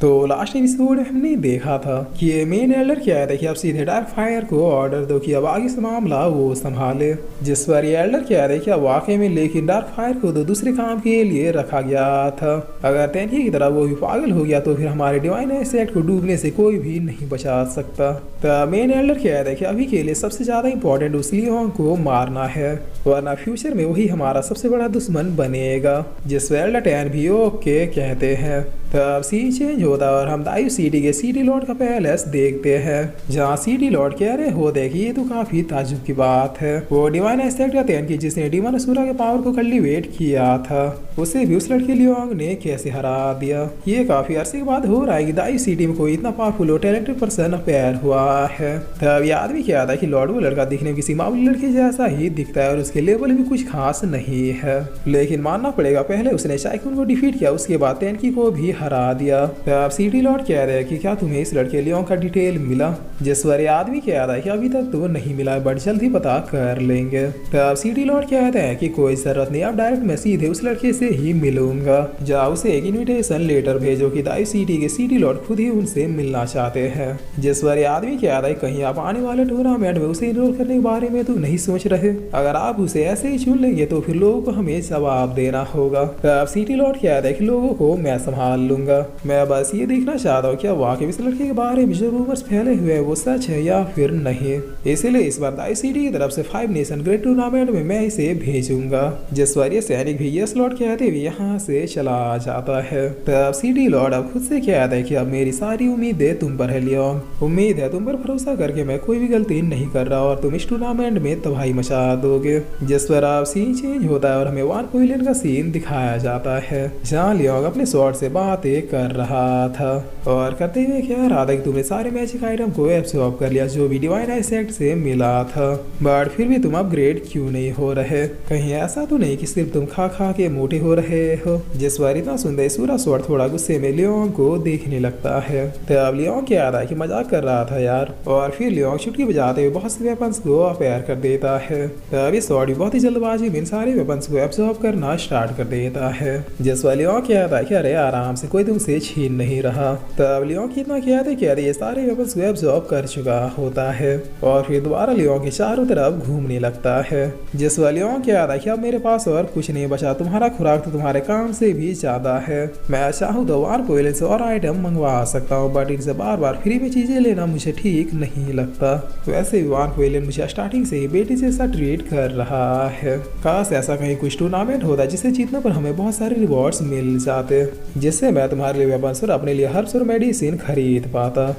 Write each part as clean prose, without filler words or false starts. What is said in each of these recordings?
तो last episode में हमने देखा था कि ये मेन एल्डर क्या है कि अब सीधे डार्क फायर को ऑर्डर दो कि अब आगे से मामला वो संभाले। जिस पर ये एल्डर क्या है कि अब वाकई में लेकिन डार्क फायर को तो दूसरे काम के लिए रखा गया था। अगर टेंकी की तरह वो भी पागल हो गया तो फिर हमारे डिवाइन एसेट को डूबने से कोई भी नहीं बचा सकता। तो मेन एल्डर क्या है कि अभी के लिए सबसे ज्यादा इंपॉर्टेंट उस लियोन को मारना है, वरना फ्यूचर में वही हमारा सबसे बड़ा दुश्मन बनेगा। जिस पर एल्डर टैन भी ओके कहते हैं। तब सीन चेंज होता है और हम दायु सिटी के सिटी लॉर्ड का पैलेस देखते हैं, जहाँ सिटी लॉर्ड कह रहे हो देखिए ये तो काफी ताज्जुब की बात है। वो डिवाइन एस्टेट का तैन की जिसने डिमन असुरा के पावर को कल्टीवेट किया था, उसे भी उस लड़के लियोंग ने कैसे हरा दिया। ये काफी अरसे के बाद हो रहा है कि दायु सिटी में कोई इतना पावरफुल और टैलेंटेड पर्सन अपेयर हुआ है। तब ये आदमी क्या था कि लॉर्ड वो लड़का दिखने में किसी मामूली लड़के जैसा ही दिखता है और उसके लेवल भी कुछ खास नहीं है, लेकिन मानना पड़ेगा पहले उसने साइक्लोन को डिफीट किया, उसके बाद टेंकी को भी हरा दिया। अब सिटी लॉर्ड कह रहे हैं कि क्या तुम्हें इस लड़के लियोंग का डिटेल मिला। जिस पर आदमी कह रहा है कि अभी तक तो नहीं मिला बट जल्द ही पता कर लेंगे। तब सिटी लॉर्ड कहते हैं कि कोई जरूरत नहीं, अब डायरेक्ट मैं सीधे उस लड़के से ही मिलूंगा। जाओ उसे एक इन्विटेशन लेटर भेजो कि दायु सिटी के सिटी लॉर्ड खुद ही उनसे मिलना चाहते हैं। जिस पर आदमी कह रहा है कहीं आप आने वाले टूर्नामेंट में उसे इनरोल करने के बारे में तो नहीं सोच रहे। अगर आप उसे ऐसे ही चुन लेंगे तो फिर लोगों को हमें जवाब देना होगा। तब सिटी लॉर्ड कहता है कि लोगों को मैं संभाल लूंगा, मैं बस ये देखना चाहता हूँ क्या वाकई इस लड़के के बारे में जो रूमर्स फैले हुए हैं वो सच है या फिर नहीं। इसलिए इस बार दाई सिटी की तरफ से 5 नेशन ग्रेट टूर्नामेंट में मैं इसे भेजूंगा। जिस पर ये सैनिक भी यस लॉर्ड कहते हुए यहाँ से चला जाता है। तब सिटी लॉर्ड अब खुद से कहता है कि अब मेरी सारी उम्मीदें तुम पर है लियोंग, उम्मीद है तुम पर भरोसा करके मैं कोई भी गलती नहीं कर रहा और तुम इस टूर्नामेंट में तबाही मचा दोगे। जिस पर अब सीन चेंज होता है और हमें वन पवेलियन का सीन दिखाया जाता है, जहाँ लियोंग अपने स्वॉर्ड से बातें कर रहा था और करते हुए कह रहा था कि तुमने सारे मैजिक आइटम को एब्सॉर्ब कर लिया जो भी डिवाइन एसेट से मिला था, बट फिर भी तुम अपग्रेड क्यों नहीं हो रहे। कहीं ऐसा तो नहीं कि सिर्फ तुम खा खा के मोटे हो रहे हो। जिस बार इतना सुनते सूरा स्वॉर्ड थोड़ा गुस्से में लियोंग को देखने लगता है। तब लियोंग कह रहा है कि मजाक कर रहा था यार, और फिर लियोंग चुटकी बजाते हुए बहुत से वेपन्स को अपेयर कर देता है। तब ये स्वॉर्ड भी बहुत ही जल्दबाजी में सारे वेपन्स को एब्सॉर्ब करना स्टार्ट कर देता है। जिस बार लियोंग कह रहा है कि अरे आराम से, कोई तुमसे छीन नहीं रहा। तब लियोंग इतना कहते कहते ये सारे वेपन्स को एब्सॉर्ब कर चुका होता है और फिर दोबारा लियोंग के चारों तरफ घूमने लगता है। जिस बार लियोंग कह रहा है कि अब मेरे पास और कुछ नहीं बचा, तुम्हारा खुराक तो तुम्हारे काम से भी ज्यादा है। मैं चाहूँ तो वार पवेलियन से और आइटम मंगवा सकता हूँ, बट इनसे बार बार फ्री में चीजें लेना मुझे ठीक नहीं लगता। वैसे भी वार पवेलियन मुझे स्टार्टिंग से ही बेटी जैसा ट्रीट कर रहा है। काश ऐसा कहीं कुछ टूर्नामेंट होता जिसे जीतने पर हमें बहुत सारे रिवॉर्ड्स मिल जाते, जिससे मैं तुम्हारे लिए वेपन्स और अपने लिए हर्ब्स और मेडिसिन खरीद पाता।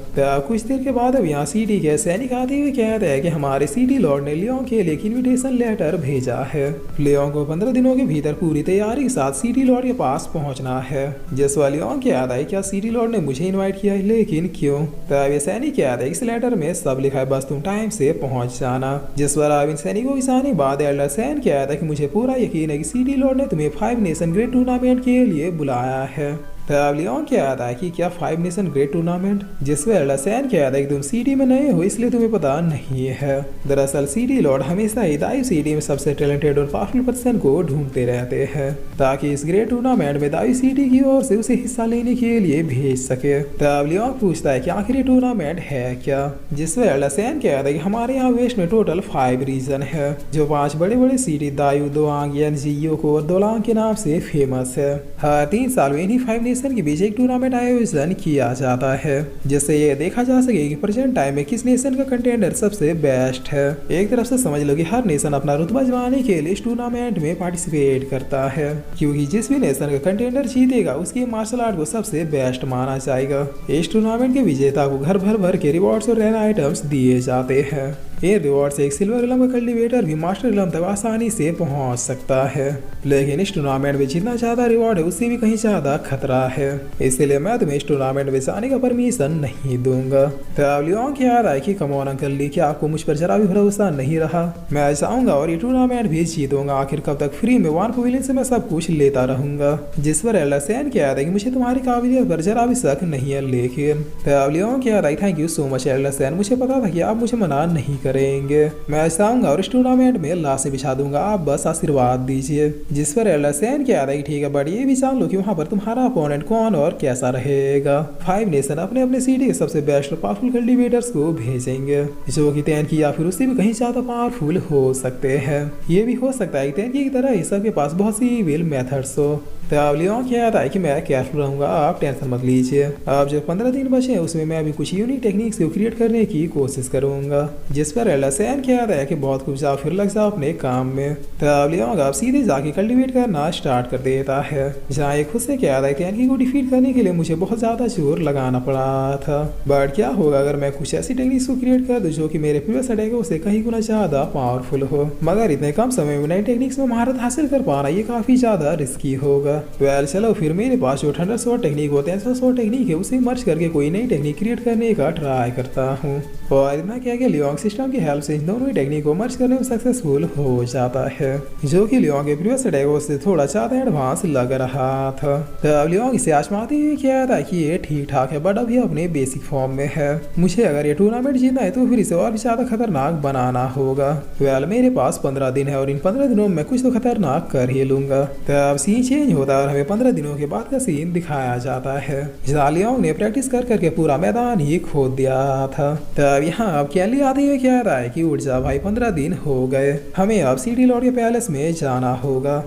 कुछ देर के बाद अब यहाँ सिटी के सैनिक आते हुए कहते हैं कि हमारे सिटी लॉर्ड ने लियोंग के लिए इन्विटेशन लेटर भेजा है। लियोंग को 15 दिनों के भीतर पूरी तैयारी के साथ सिटी लॉर्ड के पास पहुंचना है। जिस वाले लियोंग क्या आता है क्या सिटी लॉर्ड ने मुझे इनवाइट किया है, लेकिन क्यों। तब ये सैनिक क्या आता है इस लेटर में सब लिखा है बस तुम टाइम से पहुंच जाना। जिस पर अब इन सैनिकों की सारी बाद एल्डर सैन क्या आता है कि मुझे पूरा यकीन है कि सिटी लॉर्ड ने तुम्हें 5 नेशन ग्रेट टूर्नामेंट के लिए बुलाया है। तब लियोंग क्या आता है कि क्या 5 नेशन ग्रेट टूर्नामेंट। जिसमें एल्डर सैन क्या आता है कि तुम सिटी में नए हो इसलिए तुम्हें पता नहीं है। दरअसल सिटी लॉर्ड हमेशा ही दायु सिटी में सबसे टैलेंटेड और पावरफुल पर्सन को ढूंढते रहते हैं ताकि इस ग्रेट टूर्नामेंट में दायु सिटी की ओर से उसे हिस्सा लेने के लिए भेज सके। तब लियोंग पूछता है कि आखिर ये टूर्नामेंट है क्या। जिसमें एल्डर सैन क्या आता है कि हमारे यहाँ वेस्ट में टोटल 5 रीजन है जो 5 बड़े बड़े सिटी दायु, दोआंग, जियो और दोलांग के नाम से फेमस है। हर 3 साल में इन्हीं 5 के बीच एक टूर्नामेंट आयोजन किया जाता है जिससे ये देखा जा सके कि प्रेजेंट टाइम में किस नेशन का कंटेंडर सबसे बेस्ट है। एक तरफ से समझ लो कि हर नेशन अपना रुतबा जमाने के लिए इस टूर्नामेंट में पार्टिसिपेट करता है, क्योंकि जिस भी नेशन का कंटेंडर जीतेगा उसकी मार्शल आर्ट को सबसे बेस्ट माना जाएगा। इस टूर्नामेंट के विजेता को घर भर के रिवॉर्ड्स और रेयर आइटम्स दिए जाते हैं। ये रिवॉर्ड से एक सिल्वर रिलम का कल्टीवेटर भी मास्टर रिलम तक आसानी से पहुंच सकता है, लेकिन इस टूर्नामेंट में जितना ज्यादा रिवॉर्ड है उससे भी कहीं ज्यादा खतरा है, इसलिए मैं तुम्हें इस टूर्नामेंट में जाने का परमिशन नहीं दूंगा। तब लियोंग कह रहा है कि कमॉन अंकल ली, क्या आपको मुझ पर जरा भी भरोसा नहीं रहा। मैं जाऊंगा और ये टूर्नामेंट भी जीतूंगा, आखिर कब तक फ्री में वान पवेलियन से मैं सब कुछ लेता रहूंगा। जिस पर एल्डर सैन कह रहा है कि मुझे तुम्हारी काबिलियत पर जरा भी शक नहीं है, लेकिन तब लियोंग कह रहा है thank you so much elder san, मुझे पता था कि आप मुझे मना नहीं कर करेंगे। मैं चाहूंगा और इस टूर्नामेंट में लाशें बिछा दूंगा, आप बस आशीर्वाद दीजिए। जिस पर एल्डर सेन कह रहा है ठीक है बट ये भी जान लो कि वहाँ पर तुम्हारा अपोनेंट कौन और कैसा रहेगा। 5 नेशन अपने अपने सिटी के सबसे बेस्ट और पावरफुल कल्टिवेटर्स को भेजेंगे जो कि तैनकी या फिर उससे भी कहीं ज्यादा पावरफुल हो सकते हैं। ये भी हो सकता है तैनकी की तरह इस सबके पास बहुत सी विल मेथड्स हो। तो लियोन कहता है कि मैं केयरफुल रहूंगा, आप टेंशन मत लीजिए। अब जो 15 दिन बचे हैं उसमें मैं अभी कुछ यूनिक टेक्निक्स को क्रिएट करने की कोशिश करूंगा। जिस पर एल्डर सेन कहता है कि बहुत कुछ जाओ फिर लग जाओ अपने काम में। तो लियोन अब सीधे जाके कल्टिवेट करना स्टार्ट कर देता है, जहाँ एक खुद से कहता है तैनकी को डिफीट करने के लिए मुझे बहुत ज्यादा जोर लगाना पड़ा था। बट क्या होगा अगर मैं कुछ ऐसी टेक्निक्स को क्रिएट कर दूं जो कि मेरे प्रीवियस अटैकों से कहीं गुना ज्यादा पावरफुल हो, मगर इतने कम समय में नई टेक्निक्स में महारत हासिल कर पाना ये काफी ज्यादा रिस्की होगा। वेल चलो फिर मेरे पास जो थंडर स्वॉर्ड टेक्निक होते हैं 300 स्वॉर्ड टेक्निक है उसे मर्ज करके कोई नई टेक्निक क्रिएट करने का ट्राई करता हूँ। और इतना क्या कि लियोंग सिस्टम की हेल्प से इन दोनों ही टेक्निक को मर्ज करने में सक्सेसफुल हो जाता है, जो कि लियोंग के प्रीवियस अटैकों से थोड़ा ज्यादा एडवांस लग रहा था। तब लियोंग इसे आजमाते हुए कह था कि ये ठीक ठाक है बट अभी अपने बेसिक फॉर्म में है। मुझे अगर ये टूर्नामेंट जीतना है तो फिर इसे और भी ज्यादा खतरनाक बनाना होगा। वेल मेरे पास 15 दिन है और इन 15 दिनों में कुछ तो खतरनाक कर ही लूंगा। तब सीन चेंज होता है और हमें 15 दिनों के बाद का सीन दिखाया जाता है, जहाँ लियोंग ने प्रैक्टिस कर करके पूरा मैदान ही खोद दिया था। तब यहाँ अब कैली आते हुए कह रहा है कि उठ जा भाई 15 दिन हो गए, हमें अब सिटी लॉर्ड के पैलेस में जाना होगा।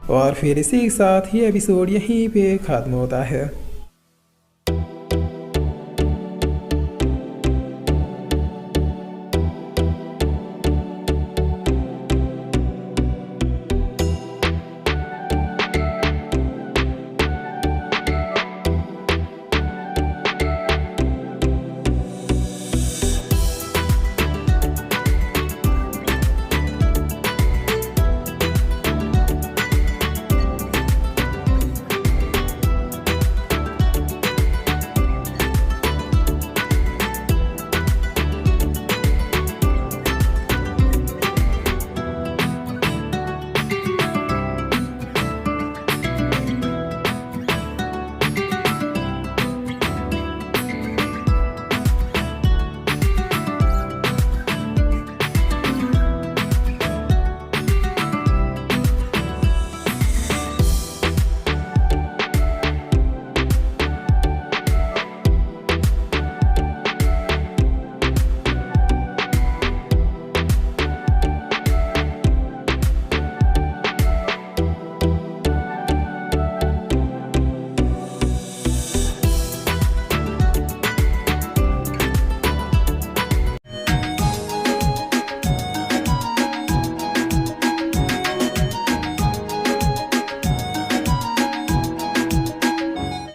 और फिर इसी के साथ ये एपिसोड यहीं पे खत्म होता है।